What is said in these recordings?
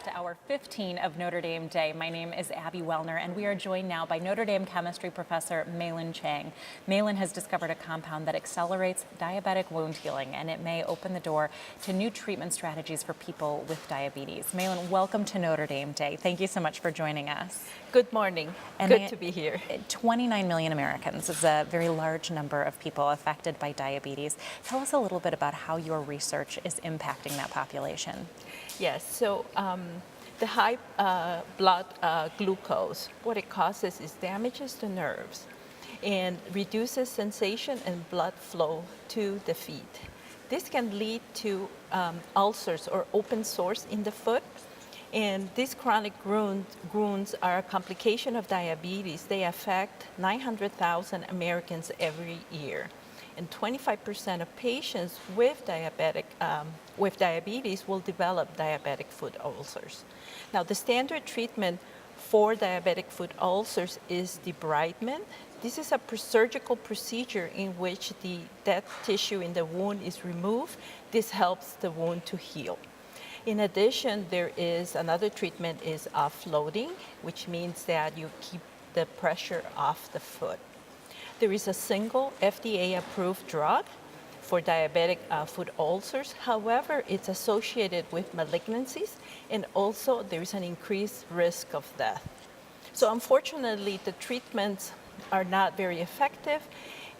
to hour 15 of Notre Dame Day. My name is Abby Wellner, and we are joined now by Notre Dame chemistry professor Mayland Chang. Mayland has discovered a compound that accelerates diabetic wound healing, and it may open the door to new treatment strategies for people with diabetes. Mayland, welcome to Notre Dame Day. Thank you so much for joining us. Good morning. And good to be here. 29 million Americans is a very large number of people affected by diabetes. Tell us a little bit about how your research is impacting that population. Yes, so the high blood glucose, what it causes is damages the nerves and reduces sensation and blood flow to the feet. This can lead to ulcers or open sores in the foot. And these chronic wounds are a complication of diabetes. They affect 900,000 Americans every year. And 25% of patients with diabetes will develop diabetic foot ulcers. Now, the standard treatment for diabetic foot ulcers is debridement. This is a surgical procedure in which the dead tissue in the wound is removed. This helps the wound to heal. In addition, there is another treatment is offloading, which means that you keep the pressure off the foot. There is a single FDA-approved drug for diabetic foot ulcers. However, it's associated with malignancies, and also there is an increased risk of death. So unfortunately, the treatments are not very effective.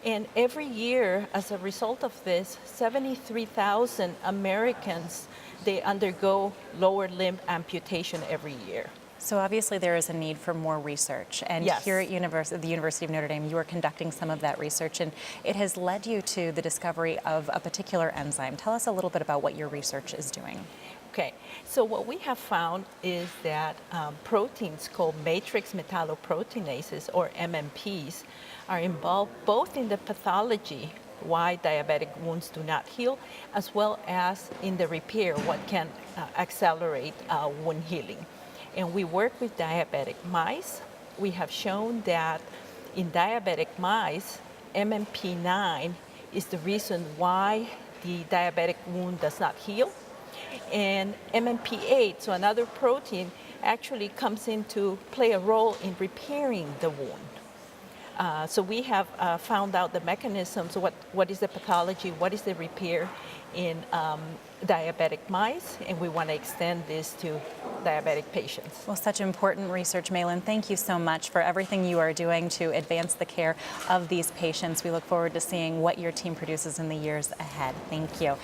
And every year, as a result of this, 73,000 Americans, they undergo lower limb amputation every year. So obviously there is a need for more research, and yes. Here at the University of Notre Dame, you are conducting some of that research, and it has led you to the discovery of a particular enzyme. Tell us a little bit about what your research is doing. Okay, so what we have found is that proteins called matrix metalloproteinases, or MMPs, are involved both in the pathology, why diabetic wounds do not heal, as well as in the repair, what can accelerate wound healing. And we work with diabetic mice. We have shown that in diabetic mice, MMP9 is the reason why the diabetic wound does not heal. And MMP8, so another protein, actually comes in to play a role in repairing the wound. So we have found out the mechanisms, what is the pathology, what is the repair in diabetic mice, and we want to extend this to diabetic patients. Well, such important research, Mayland. Thank you so much for everything you are doing to advance the care of these patients. We look forward to seeing what your team produces in the years ahead. Thank you.